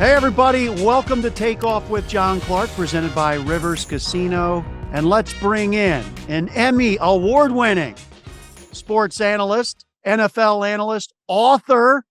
Hey, everybody. Welcome to Takeoff with John Clark, presented by Rivers Casino. And let's bring in an Emmy award-winning sports analyst, NFL analyst, author,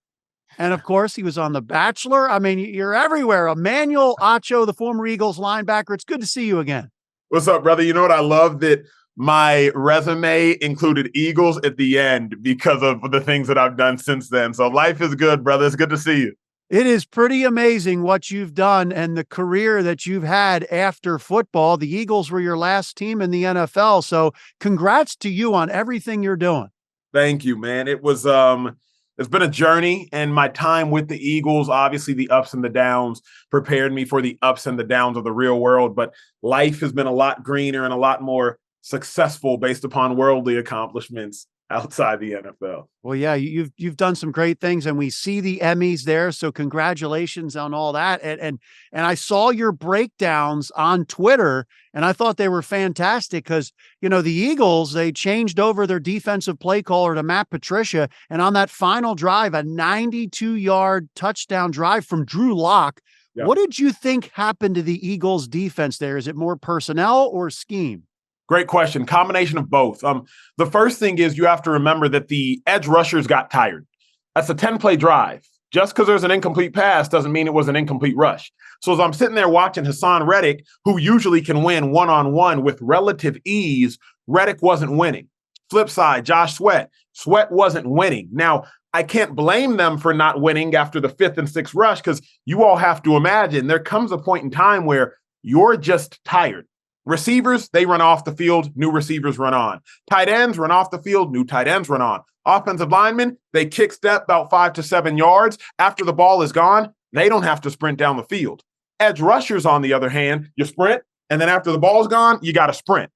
and, of course, he was on The Bachelor. I mean, you're everywhere. Emmanuel Acho, the former Eagles linebacker. It's good to see you again. What's up, brother? You know what? I love that my resume included Eagles at the end because of the things that I've done since then. So life is good, brother. It's good to see you. It is pretty amazing what you've done and the career that you've had after football. The Eagles were your last team in the NFL. So congrats to you on everything you're doing. Thank you, man. It's been a journey, and my time with the Eagles, obviously the ups and the downs, prepared me for the ups and the downs of the real world. But life has been a lot greener and a lot more successful based upon worldly accomplishments outside the NFL. Well, yeah, you've done some great things, and we see the Emmys there. So congratulations on all that. And I saw your breakdowns on Twitter, and I thought they were fantastic because, you know, the Eagles, they changed over their defensive play caller to Matt Patricia. And on that final drive, a 92-yard touchdown drive from Drew Lock. Yeah. What did you think happened to the Eagles defense there? Is it more personnel or scheme? Great question. Combination of both. The first thing is you have to remember that the edge rushers got tired. That's a 10-play drive. Just because there's an incomplete pass doesn't mean it was an incomplete rush. So as I'm sitting there watching Hassan Reddick, who usually can win one-on-one with relative ease, Reddick wasn't winning. Flip side, Josh Sweat. Sweat wasn't winning. Now, I can't blame them for not winning after the 5th and 6th rush because you all have to imagine there comes a point in time where you're just tired. Receivers, they run off the field, new receivers run on. Tight ends run off the field, new tight ends run on. Offensive linemen, they kick step about 5 to 7 yards. After the ball is gone, they don't have to sprint down the field. Edge rushers, on the other hand, you sprint, and then after the ball's gone, you got to sprint.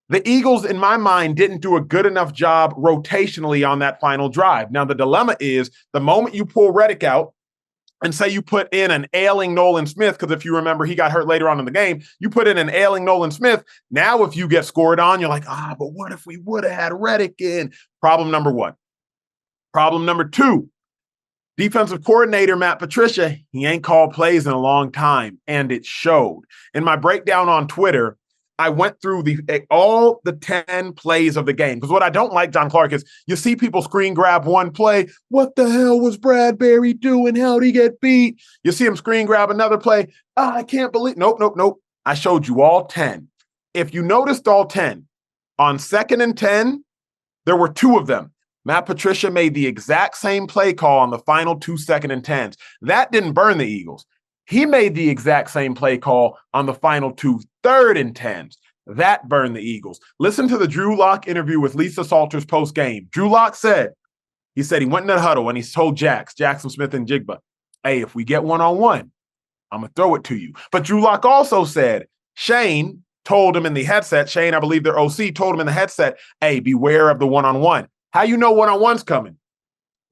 The Eagles, in my mind, didn't do a good enough job rotationally on that final drive. Now, the dilemma is the moment you pull Reddick out, and say you put in an ailing Nolan Smith, because if you remember, he got hurt later on in the game. You put in an ailing Nolan Smith. Now, if you get scored on, you're like, but what if we would have had Reddick in? Problem number one. Problem number two, defensive coordinator Matt Patricia, he ain't called plays in a long time, and it showed. In my breakdown on Twitter, I went through all the 10 plays of the game. Because what I don't like, John Clark, is you see people screen grab one play. What the hell was Bradberry doing? How'd he get beat? You see him screen grab another play. I can't believe. Nope. I showed you all 10. If you noticed all 10, on 2nd and 10, there were 2 of them. Matt Patricia made the exact same play call on the final 2 2nd and 10s. That didn't burn the Eagles. He made the exact same play call on the final 2 3rd and 10s. That burned the Eagles. Listen to the Drew Lock interview with Lisa Salters post-game. Drew Lock said he went in the huddle and he told Jackson Smith and Jigba, hey, if we get one-on-one, I'm going to throw it to you. But Drew Lock also said Shane told him in the headset, Shane, I believe their OC, told him in the headset, hey, beware of the one-on-one. How you know one-on-one's coming?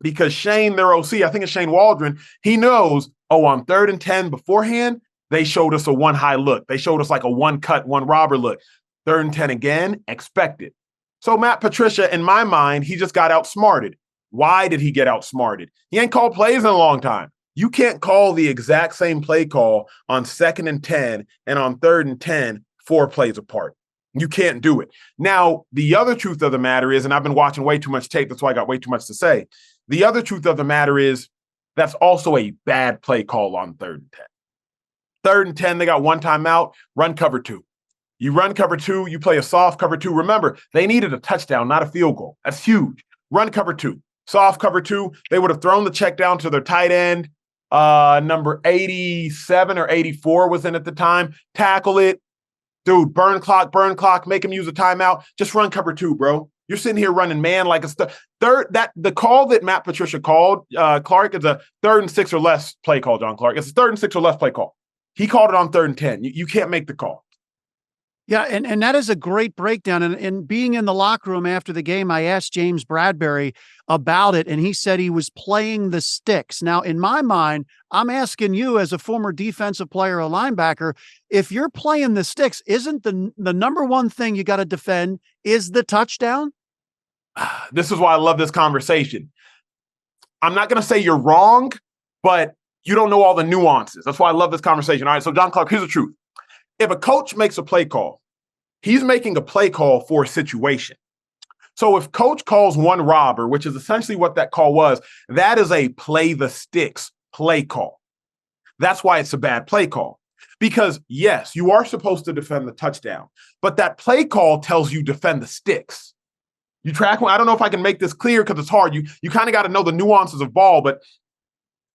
Because Shane, their OC, I think it's Shane Waldron, he knows, on 3rd and 10 beforehand, they showed us a one high look. They showed us like a one cut, one robber look. 3rd and 10 again, expected. So Matt Patricia, in my mind, he just got outsmarted. Why did he get outsmarted? He ain't called plays in a long time. You can't call the exact same play call on 2nd and 10 and on 3rd and 10 4 plays apart. You can't do it. Now, the other truth of the matter is, and I've been watching way too much tape, that's why I got way too much to say. The other truth of the matter is that's also a bad play call on 3rd and 10. 3rd and 10, they got one timeout, run cover 2. You run cover 2, you play a soft cover 2. Remember, they needed a touchdown, not a field goal. That's huge. Run cover 2, soft cover 2. They would have thrown the check down to their tight end. Number 87 or 84 was in at the time. Tackle it. Dude, burn clock, make him use a timeout. Just run cover 2, bro. You're sitting here running man like a the call that Matt Patricia called, Clark, is a 3rd and 6 or less play call, John Clark. It's a 3rd and 6 or less play call. He called it on 3rd and 10. You can't make the call. Yeah, and that is a great breakdown. And being in the locker room after the game, I asked James Bradberry about it, and he said he was playing the sticks. Now, in my mind, I'm asking you as a former defensive player, a linebacker, if you're playing the sticks, isn't the number one thing you got to defend is the touchdown? This is why I love this conversation. I'm not going to say you're wrong, but you don't know all the nuances. That's why I love this conversation. All right, so John Clark, here's the truth. If a coach makes a play call, he's making a play call for a situation. So if coach calls one robber, which is essentially what that call was, that is a play the sticks play call. That's why it's a bad play call. Because yes, you are supposed to defend the touchdown, but that play call tells you defend the sticks. You track, I don't know if I can make this clear because it's hard. You kind of got to know the nuances of ball, but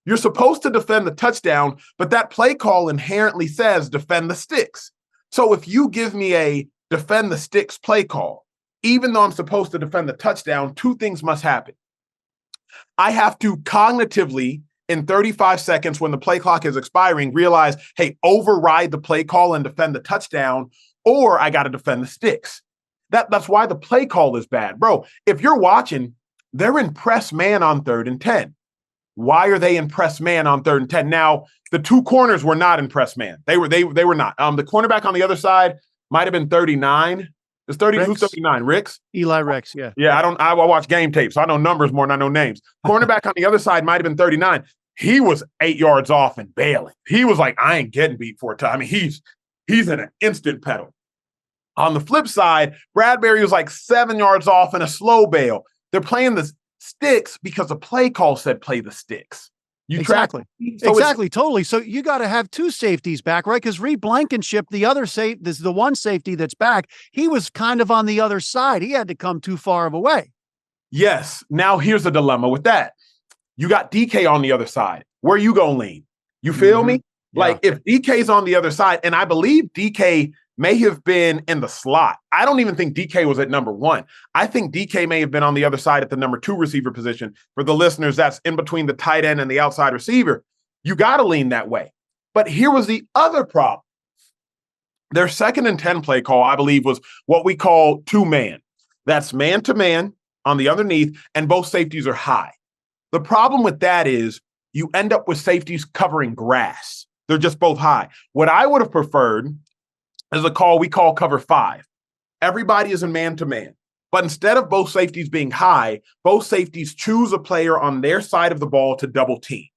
you're supposed to defend the touchdown, but that play call inherently says defend the sticks. So if you give me a defend the sticks play call, even though I'm supposed to defend the touchdown, two things must happen. I have to cognitively, in 35 seconds when the play clock is expiring, realize, hey, override the play call and defend the touchdown, or I got to defend the sticks. That's why the play call is bad. Bro, if you're watching, they're in press man on 3rd and 10. Why are they in press man on 3rd and 10? Now, the two corners were not in press man. They were not. The cornerback on the other side might have been 39. It's 30. Who's 39? Ricks? Eli Rex, yeah. Yeah, I watch game tape, so I know numbers more than I know names. Cornerback on the other side might have been 39. He was 8 yards off and bailing. He was like, I ain't getting beat for a time. I mean, he's in an instant pedal. On the flip side, Bradberry was like 7 yards off and a slow bail. They're playing the sticks because the play call said play the sticks. Exactly. Totally. So you got to have two safeties back, right? Because Reed Blankenship, the one safety that's back, he was kind of on the other side. He had to come too far of a way. Yes. Now here's the dilemma with that. You got DK on the other side. Where you gonna lean? You feel me? Yeah. Like if DK's on the other side, and I believe DK may have been in the slot. I don't even think DK was at number 1. I think DK may have been on the other side at the number 2 receiver position. For the listeners, that's in between the tight end and the outside receiver. You got to lean that way. But here was the other problem. Their 2nd and 10 play call, I believe, was what we call 2-man. That's man-to-man on the underneath, and both safeties are high. The problem with that is you end up with safeties covering grass. They're just both high. What I would have preferred is a call we call cover 5. Everybody is a man-to-man. But instead of both safeties being high, both safeties choose a player on their side of the ball to double team.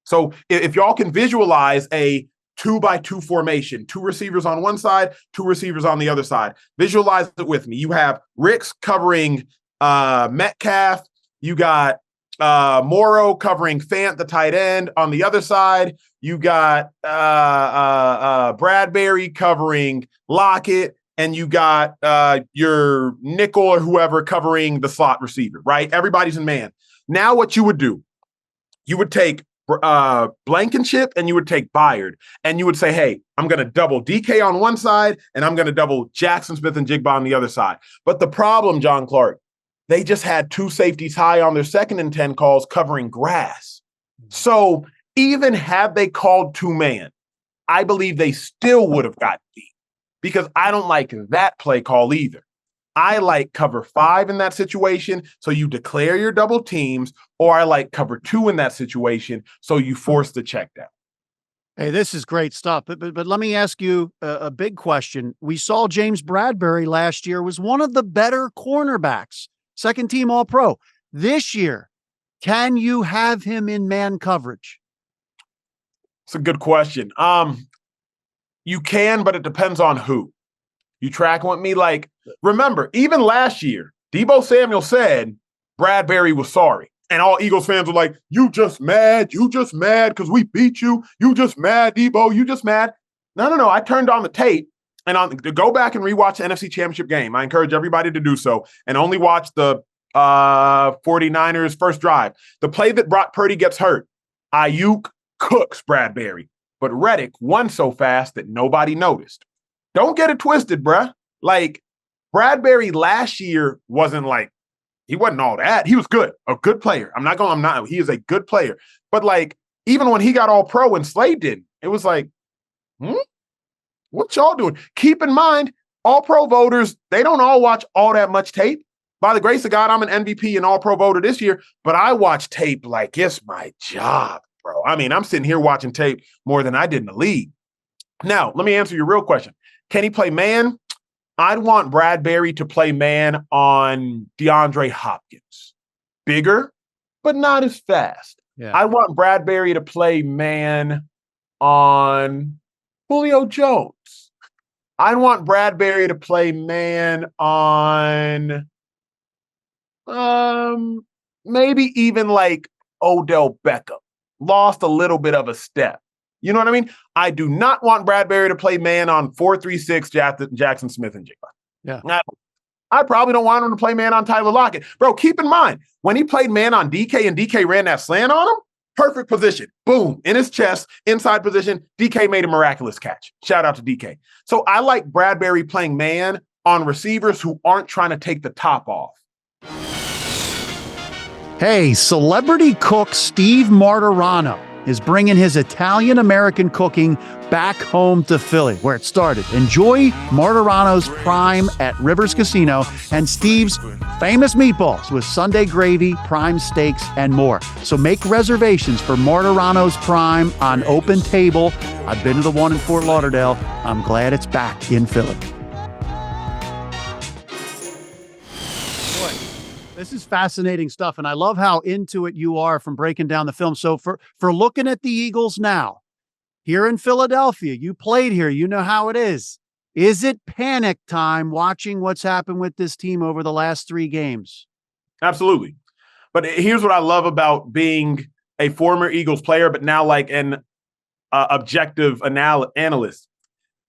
So if y'all can visualize a 2-by-2 formation, 2 receivers on one side, 2 receivers on the other side, visualize it with me. You have Ricks covering Metcalf. You got Morrow covering Fant, the tight end. On the other side, you got Bradberry covering Lockett, and you got your nickel or whoever covering the slot receiver, right? Everybody's in man. Now what you would do, you would take Blankenship and you would take Byard, and you would say, hey, I'm going to double DK on one side, and I'm going to double Jackson Smith and Jigba on the other side. But the problem, John Clark, they just had 2 safeties high on their 2nd and 10 calls covering grass. So even had they called 2-man, I believe they still would have gotten beat, because I don't like that play call either. I like cover 5 in that situation, so you declare your double teams, or I like cover 2 in that situation, so you force the check down. Hey, this is great stuff. But let me ask you a big question. We saw James Bradberry last year was one of the better cornerbacks, 2nd team All-Pro. This year, can you have him in man coverage? It's a good question. You can, but it depends on who. You tracking with me? Like, remember, even last year, Deebo Samuel said Bradberry was sorry. And all Eagles fans were like, you just mad because we beat you. You just mad, Deebo. You just mad. No. I turned on the tape and to go back and rewatch the NFC Championship game. I encourage everybody to do so and only watch the 49ers first drive. The play that Brock Purdy gets hurt. Ayuk cooks Bradberry, but Reddick won so fast that nobody noticed. Don't get it twisted, bruh. Like, Bradberry last year wasn't like, he wasn't all that. He was good, a good player. He is a good player. But like, even when he got all pro and Slade didn't, it was like, what y'all doing? Keep in mind, all pro voters, they don't all watch all that much tape. By the grace of God, I'm an MVP and all pro voter this year, but I watch tape like it's my job, bro. I mean, I'm sitting here watching tape more than I did in the league. Now, let me answer your real question. Can he play man? I'd want Bradberry to play man on DeAndre Hopkins. Bigger, but not as fast. Yeah. I want Bradberry to play man on Julio Jones. I want Bradberry to play man on maybe even like Odell Beckham. Lost a little bit of a step. You know what I mean? I do not want Bradberry to play man on 436 Jackson Smith and Jigba. Yeah. I probably don't want him to play man on Tyler Lockett. Bro, keep in mind, when he played man on DK and DK ran that slant on him, perfect position. Boom, in his chest, inside position. DK made a miraculous catch. Shout out to DK. So I like Bradberry playing man on receivers who aren't trying to take the top off. Hey, celebrity cook Steve Martirano is bringing his Italian-American cooking back home to Philly, where it started. Enjoy Martirano's Prime at Rivers Casino and Steve's famous meatballs with Sunday gravy, prime steaks, and more. So make reservations for Martirano's Prime on Open Table. I've been to the one in Fort Lauderdale. I'm glad it's back in Philly. This is fascinating stuff, and I love how into it you are from breaking down the film. So for looking at the Eagles now, here in Philadelphia, you played here, you know how it is. Is it panic time watching what's happened with this team over the last 3 games? Absolutely. But here's what I love about being a former Eagles player, but now like an objective analyst.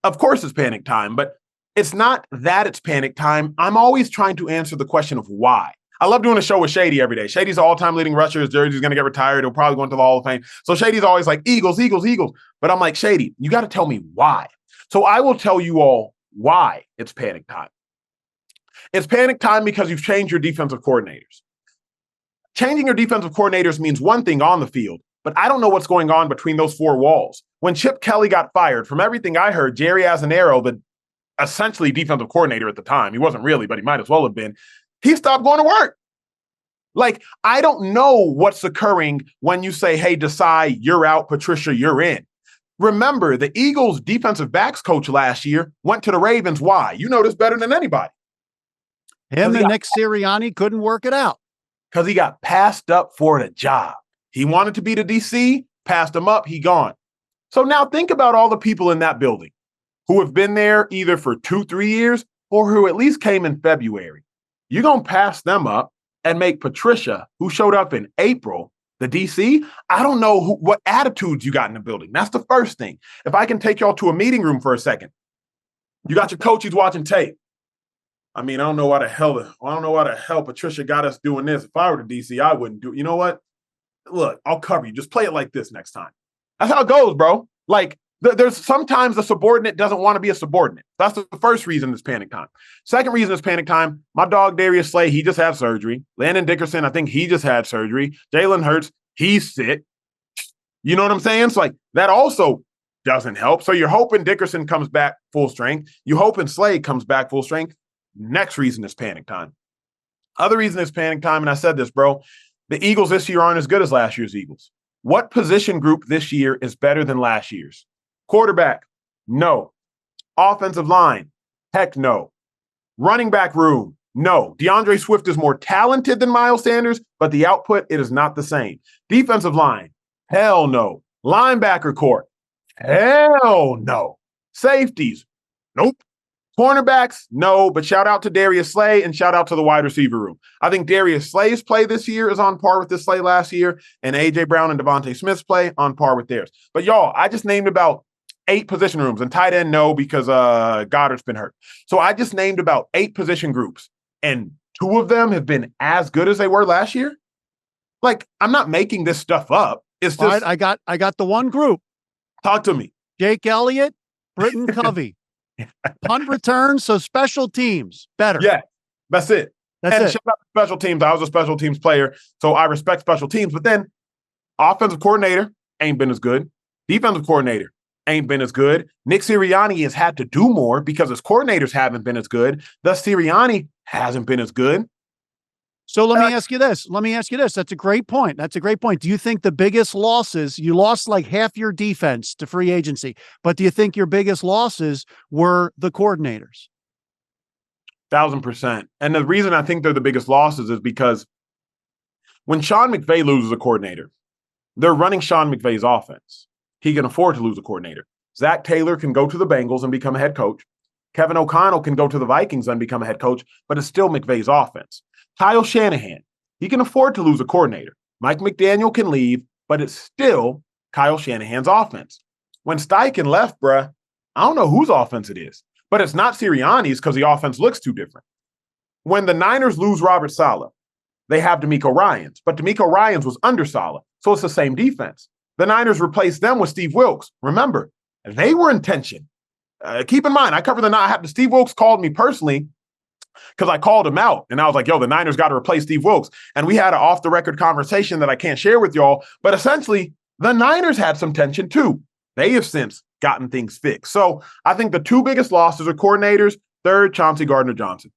Of course it's panic time, but it's not that it's panic time. I'm always trying to answer the question of why. I love doing a show with Shady every day. Shady's an all-time leading rusher. His jersey's going to get retired. He'll probably go into the Hall of Fame. So Shady's always like, Eagles, Eagles, Eagles. But I'm like, Shady, you got to tell me why. So I will tell you all why it's panic time. It's panic time because you've changed your defensive coordinators. Changing your defensive coordinators means one thing on the field, but I don't know what's going on between those 4 walls. When Chip Kelly got fired, from everything I heard, Jerry Azzinaro, the essentially defensive coordinator at the time, he wasn't really, but he might as well have been, he stopped going to work. Like, I don't know what's occurring when you say, hey, Desai, you're out, Patricia, you're in. Remember, the Eagles defensive backs coach last year went to the Ravens. Why? You know this better than anybody. Him and Nick Sirianni couldn't work it out. Because he got passed up for the job. He wanted to be the DC, passed him up, he gone. So now think about all the people in that building who have been there either for 2-3 years or who at least came in February. You're going to pass them up and make Patricia, who showed up in April, the DC. I don't know what attitudes you got in the building. That's the first thing. If I can take y'all to a meeting room for a second. You got your coaches watching tape. I mean, I don't know why the hell Patricia got us doing this. If I were the DC, I wouldn't do it. You know what? Look, I'll cover you. Just play it like this next time. That's how it goes, bro. Like, there's sometimes a subordinate doesn't want to be a subordinate. That's the first reason it's panic time. Second reason it's panic time, my dog Darius Slay, he just had surgery. Landon Dickerson, I think he just had surgery. Jalen Hurts, he's sick. You know what I'm saying? So, like, that also doesn't help. So you're hoping Dickerson comes back full strength. You hoping Slay comes back full strength. Next reason is panic time. Other reason is panic time, and I said this, bro, the Eagles this year aren't as good as last year's Eagles. What position group this year is better than last year's? Quarterback, no. Offensive line, heck no. Running back room, no. DeAndre Swift is more talented than Miles Sanders, but the output, it is not the same. Defensive line, hell no. Linebacker core, hell no. Safeties, nope. Cornerbacks, no, but shout out to Darius Slay and shout out to the wide receiver room. I think Darius Slay's play this year is on par with this Slay last year, and A.J. Brown and Devontae Smith's play on par with theirs. But y'all, I just named about 8 position rooms, and tight end, no, because Goddard's been hurt. So I just named about 8 position groups, and 2 of them have been as good as they were last year. Like, I'm not making this stuff up. It's just right, I got the one group. Talk to me. Jake Elliott, Britton Covey. Punt returns, so special teams better. Yeah, that's it. That's it. Shout out to special teams. I was a special teams player, so I respect special teams. But then offensive coordinator ain't been as good. Defensive coordinator ain't been as good. Nick Sirianni has had to do more because his coordinators haven't been as good. Thus, Sirianni hasn't been as good. So let me ask you this. That's a great point. Do you think the biggest losses, you lost like half your defense to free agency, but do you think your biggest losses were the coordinators? 1,000%. And the reason I think they're the biggest losses is because when Sean McVay loses a coordinator, They're running Sean McVay's offense. He can afford to lose a coordinator. Zach Taylor can go to the Bengals and become a head coach. Kevin O'Connell can go to the Vikings and become a head coach, but it's still McVay's offense. Kyle Shanahan, he can afford to lose a coordinator. Mike McDaniel can leave, but it's still Kyle Shanahan's offense. When Steichen left, bruh, I don't know whose offense it is, but it's not Sirianni's because the offense looks too different. When the Niners lose Robert Saleh, they have DeMeco Ryans, but DeMeco Ryans was under Saleh, so it's the same defense. The Niners replaced them with Steve Wilks. Remember, they were in tension. Keep in mind, I covered Steve Wilks called me personally because I called him out, and I was like, yo, the Niners got to replace Steve Wilks. And we had an off-the-record conversation that I can't share with y'all, but essentially, the Niners had some tension too. They have since gotten things fixed. So I think the two biggest losses are coordinators. Third, Chauncey Gardner-Johnson.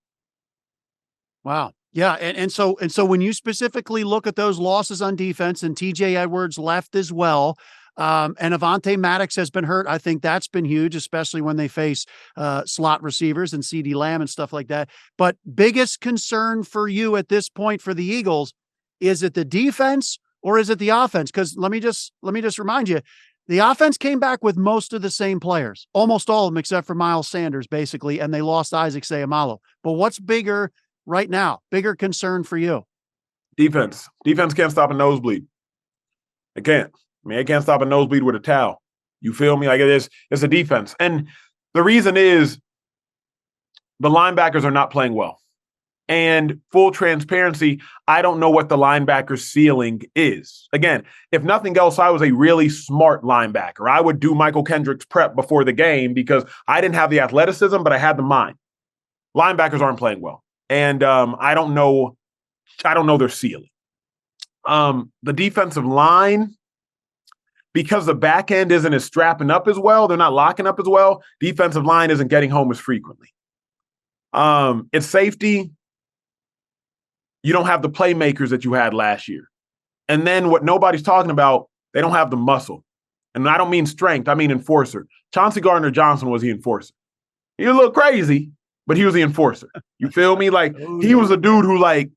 Wow. Yeah. And so when you specifically look at those losses on defense, and TJ Edwards left as well, and Avonte Maddox has been hurt. I think that's been huge, especially when they face slot receivers and CeeDee Lamb and stuff like that. But biggest concern for you at this point for the Eagles, is it the defense or is it the offense? Because let me just remind you, the offense came back with most of the same players, almost all of them except for Miles Sanders, basically, and they lost Isaac Seumalo. But what's bigger right now? Bigger concern for you? Defense. Defense can't stop a nosebleed. It can't. I mean, it can't stop a nosebleed with a towel. You feel me? Like it's a defense. And the reason is the linebackers are not playing well. And full transparency, I don't know what the linebacker's ceiling is. Again, if nothing else, I was a really smart linebacker. I would do Michael Kendrick's prep before the game because I didn't have the athleticism, but I had the mind. Linebackers aren't playing well. And I don't know their ceiling. The defensive line, because the back end isn't as strapping up as well, they're not locking up as well, defensive line isn't getting home as frequently. It's safety. You don't have the playmakers that you had last year. And then what nobody's talking about, they don't have the muscle. And I don't mean strength, I mean enforcer. Chauncey Gardner-Johnson was the enforcer. He was a little crazy, but he was the enforcer. You feel me? Like, he was a dude who, like,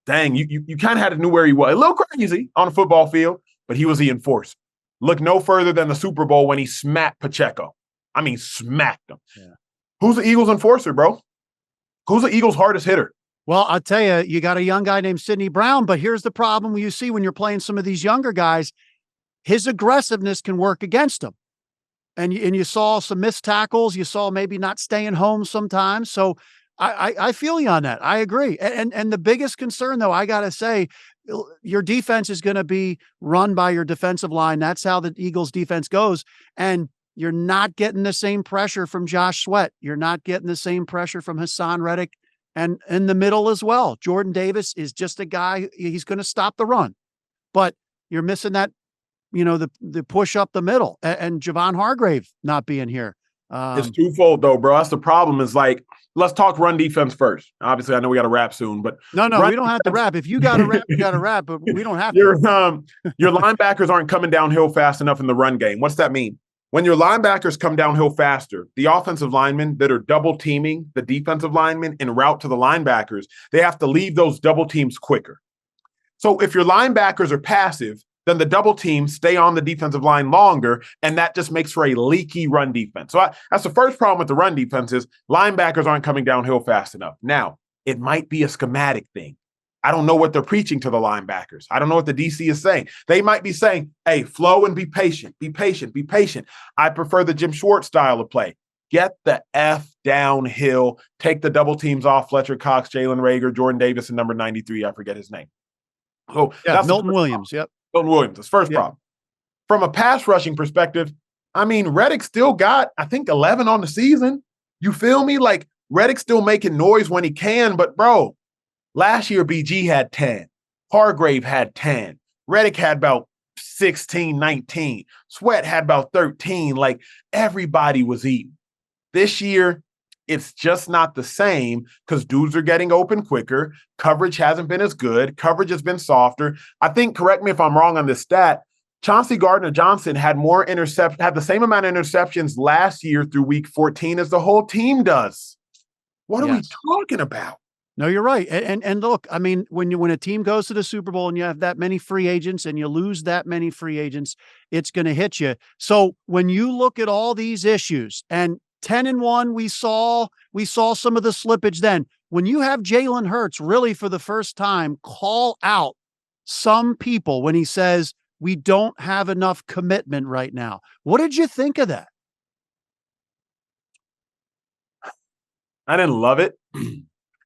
dang, you kind of had to know where he was. A little crazy on a football field, but he was the enforcer. Look no further than the Super Bowl when he smacked Pacheco. I mean, smacked him. Yeah. Who's the Eagles' enforcer, bro? Who's the Eagles' hardest hitter? Well, I'll tell you, you got a young guy named Sidney Brown, but here's the problem you see when you're playing some of these younger guys. His aggressiveness can work against him. And you saw some missed tackles. You saw maybe not staying home sometimes. So I feel you on that. I agree. And the biggest concern, though, I got to say, your defense is going to be run by your defensive line. That's how the Eagles defense goes. And you're not getting the same pressure from Josh Sweat. You're not getting the same pressure from Hassan Reddick. And in the middle as well, Jordan Davis is just a guy, he's going to stop the run. But you're missing that, the push up the middle. And Javon Hargrave not being here. It's twofold, though, bro. That's the problem. Is like, let's talk run defense first. Obviously, I know we got to wrap soon, but no, we don't have to wrap. If you got to wrap, you got to wrap, but we don't have to. Your linebackers aren't coming downhill fast enough in the run game. What's that mean? When your linebackers come downhill faster, the offensive linemen that are double teaming the defensive linemen en route to the linebackers, they have to leave those double teams quicker. So if your linebackers are passive, then the double teams stay on the defensive line longer, and that just makes for a leaky run defense. So that's the first problem with the run defense is linebackers aren't coming downhill fast enough. Now, it might be a schematic thing. I don't know what they're preaching to the linebackers. I don't know what the DC is saying. They might be saying, hey, flow and be patient, be patient, be patient. I prefer the Jim Schwartz style of play. Get the F downhill, take the double teams off Fletcher Cox, Jalen Reagor, Jordan Davis, and number 93. I forget his name. So that's Milton Williams. Yep. Milton Williams, that's first problem. From a pass rushing perspective, I mean, Reddick still got, I think, 11 on the season. You feel me? Like, Reddick's still making noise when he can, but bro, last year BG had 10. Hargrave had 10. Reddick had about 16, 19. Sweat had about 13. Like, everybody was eating. This year, it's just not the same because dudes are getting open quicker. Coverage hasn't been as good. Coverage has been softer. I think, correct me if I'm wrong on this stat, Chauncey Gardner-Johnson had the same amount of interceptions last year through week 14 as the whole team does. What are we talking about? No, you're right. And look, I mean, when a team goes to the Super Bowl and you have that many free agents and you lose that many free agents, it's going to hit you. So when you look at all these issues and 10-1, we saw some of the slippage then. When you have Jalen Hurts really for the first time call out some people when he says we don't have enough commitment right now. What did you think of that? I didn't love it.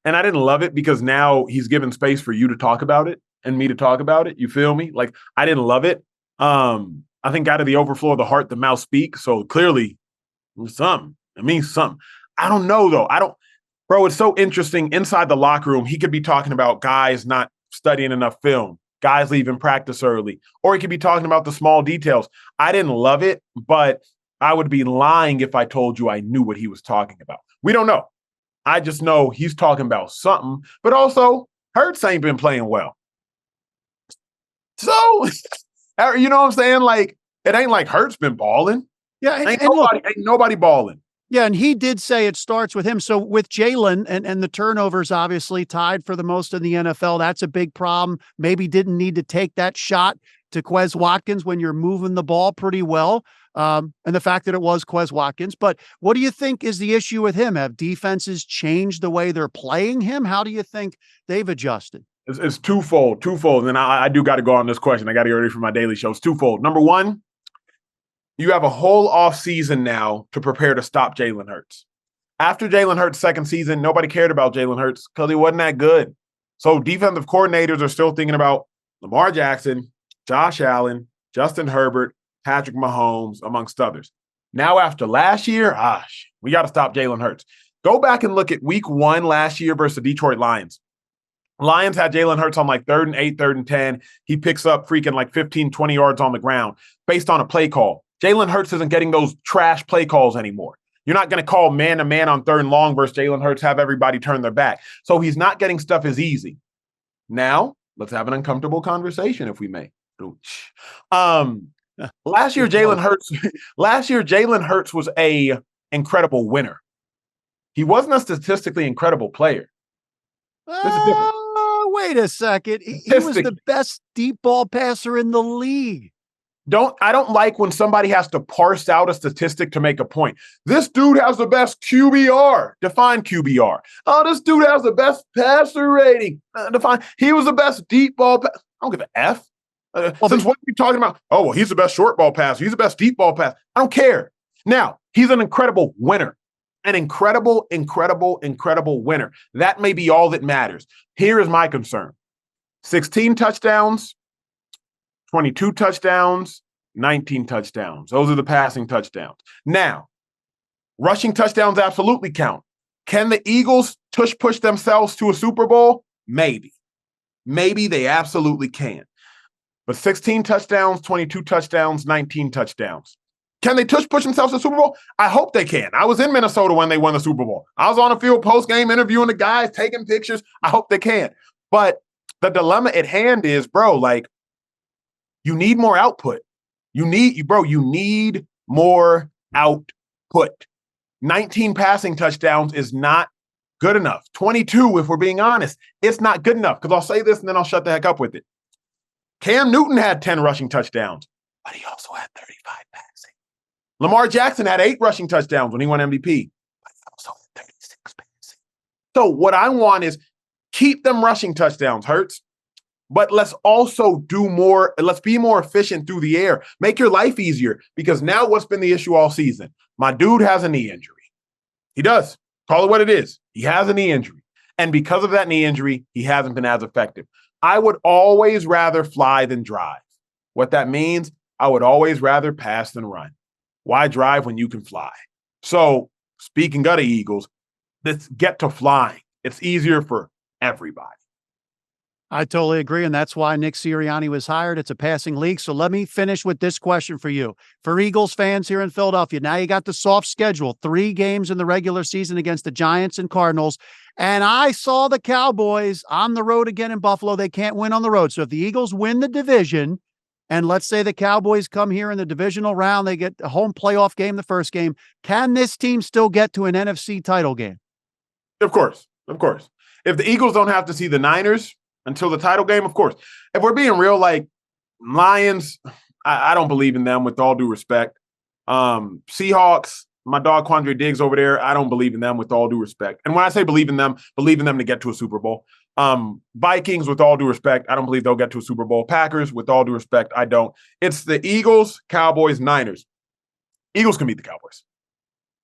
And I didn't love it because now he's given space for you to talk about it and me to talk about it. You feel me? Like, I didn't love it. I think out of the overflow of the heart, the mouth speaks. So clearly, something. It means something. I don't know, though. Bro, it's so interesting. Inside the locker room, he could be talking about guys not studying enough film, guys leaving practice early, or he could be talking about the small details. I didn't love it, but I would be lying if I told you I knew what he was talking about. We don't know. I just know he's talking about something, but also Hurts ain't been playing well. So, you know what I'm saying? Like, it ain't like Hurts been balling. Yeah, Ain't nobody balling. Yeah, and he did say it starts with him. So with Jalen and the turnovers obviously tied for the most in the NFL, that's a big problem. Maybe didn't need to take that shot to Quez Watkins when you're moving the ball pretty well. And the fact that it was Quez Watkins. But what do you think is the issue with him? Have defenses changed the way they're playing him? How do you think they've adjusted? It's twofold. And I do got to go on this question. I got to get ready for my daily show. It's twofold. Number one, you have a whole offseason now to prepare to stop Jalen Hurts. After Jalen Hurts' second season, nobody cared about Jalen Hurts because he wasn't that good. So defensive coordinators are still thinking about Lamar Jackson, Josh Allen, Justin Herbert, Patrick Mahomes, amongst others. Now, after last year, we got to stop Jalen Hurts. Go back and look at week 1 last year versus the Detroit Lions. Lions had Jalen Hurts on like 3rd and 8, 3rd and 10. He picks up freaking like 15, 20 yards on the ground based on a play call. Jalen Hurts isn't getting those trash play calls anymore. You're not going to call man-to-man on 3rd and long versus Jalen Hurts, have everybody turn their back. So he's not getting stuff as easy. Now, let's have an uncomfortable conversation, if we may. Last year, Jalen Hurts was a incredible winner. He wasn't a statistically incredible player. Wait a second. He was the best deep ball passer in the league. I don't like when somebody has to parse out a statistic to make a point. This dude has the best QBR. Define QBR. Oh, this dude has the best passer rating. Define. He was the best deep ball. I don't give an F. Since what are you talking about? Oh, well, he's the best short ball passer. He's the best deep ball passer. I don't care. Now, he's an incredible winner. An incredible winner. That may be all that matters. Here is my concern. 16 touchdowns, 22 touchdowns, 19 touchdowns. Those are the passing touchdowns. Now, rushing touchdowns absolutely count. Can the Eagles push themselves to a Super Bowl? Maybe. Maybe they absolutely can. But 16 touchdowns, 22 touchdowns, 19 touchdowns. Can they push themselves to the Super Bowl? I hope they can. I was in Minnesota when they won the Super Bowl. I was on the field post-game interviewing the guys, taking pictures. I hope they can. But the dilemma at hand is, bro, like, you need more output. You need more output. 19 passing touchdowns is not good enough. 22, if we're being honest, it's not good enough. Because I'll say this and then I'll shut the heck up with it. Cam Newton had 10 rushing touchdowns, but he also had 35 passing. Lamar Jackson had 8 rushing touchdowns when he won MVP, but he also had 36 passing. So what I want is keep them rushing touchdowns, Hurts. But let's also do more. Let's be more efficient through the air. Make your life easier, because now what's been the issue all season? My dude has a knee injury. He does. Call it what it is. He has a knee injury. And because of that knee injury, he hasn't been as effective. I would always rather fly than drive. What that means, I would always rather pass than run. Why drive when you can fly? So speaking of the Eagles, let's get to flying. It's easier for everybody. I totally agree, and that's why Nick Sirianni was hired. It's a passing league. So let me finish with this question for you. For Eagles fans here in Philadelphia, now you got the soft schedule, 3 games in the regular season against the Giants and Cardinals, and I saw the Cowboys on the road again in Buffalo. They can't win on the road. So if the Eagles win the division, and let's say the Cowboys come here in the divisional round, they get a home playoff game, the first game, can this team still get to an NFC title game? Of course. If the Eagles don't have to see the Niners until the title game, of course. If we're being real, like Lions, I don't believe in them with all due respect. Seahawks, my dog Quandre Diggs over there, I don't believe in them with all due respect. And when I say believe in them to get to a Super Bowl. Vikings, with all due respect, I don't believe they'll get to a Super Bowl. Packers, with all due respect, I don't. It's the Eagles, Cowboys, Niners. Eagles can beat the Cowboys.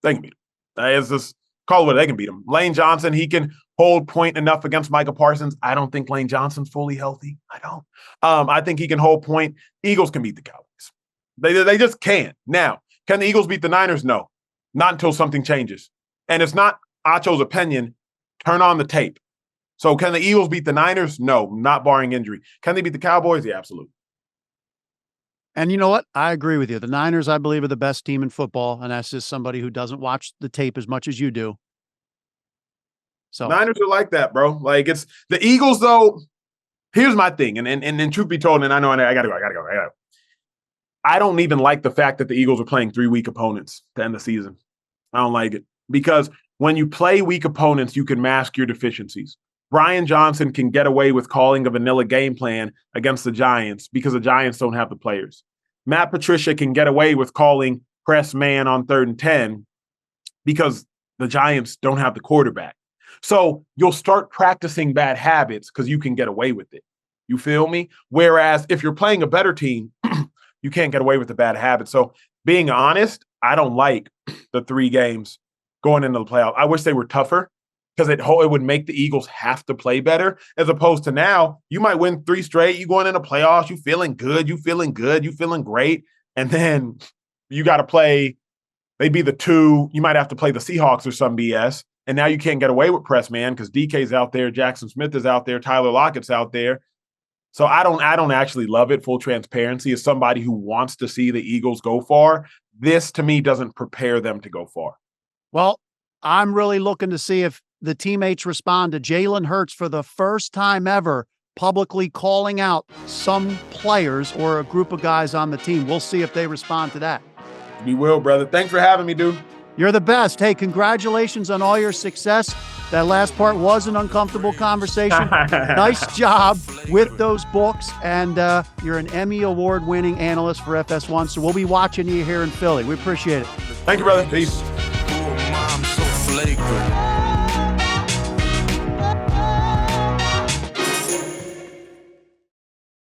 They can beat them. It's just call it what they can beat them. Lane Johnson, he can hold point enough against Micah Parsons. I don't think Lane Johnson's fully healthy. I don't. I think he can hold point. Eagles can beat the Cowboys. They just can't. Now, can the Eagles beat the Niners? No. Not until something changes. And it's not Acho's opinion. Turn on the tape. So can the Eagles beat the Niners? No, not barring injury. Can they beat the Cowboys? Yeah, absolutely. And you know what? I agree with you. The Niners, I believe, are the best team in football, and that's just somebody who doesn't watch the tape as much as you do. So Niners are like that, bro. Like, it's the Eagles, though. Here's my thing, and truth be told, and I know I gotta go. I don't even like the fact that the Eagles are playing 3 weak opponents to end the season. I don't like it because when you play weak opponents, you can mask your deficiencies. Brian Johnson can get away with calling a vanilla game plan against the Giants because the Giants don't have the players. Matt Patricia can get away with calling press man on 3rd and 10 because the Giants don't have the quarterback. So you'll start practicing bad habits because you can get away with it. You feel me? Whereas if you're playing a better team, you can't get away with the bad habits. So being honest, I don't like the 3 games going into the playoffs. I wish they were tougher, because it would make the Eagles have to play better, as opposed to now, you might win 3 straight, you going into playoffs, you feeling good, you feeling great, and then you got to play maybe the 2, you might have to play the Seahawks or some BS, and now you can't get away with press man because DK's out there, Jackson Smith is out there, Tyler Lockett's out there. So I don't actually love it, full transparency. As somebody who wants to see the Eagles go far, this to me doesn't prepare them to go far. Well, I'm really looking to see if the teammates respond to Jalen Hurts for the first time ever publicly calling out some players or a group of guys on the team. We'll see if they respond to that. We will, brother. Thanks for having me, dude. You're the best. Hey, congratulations on all your success. That last part was an uncomfortable conversation. Nice job with those books. And you're an Emmy Award-winning analyst for FS1, so we'll be watching you here in Philly. We appreciate it. Thank you, brother. Peace. Oh, mom, so flagrant.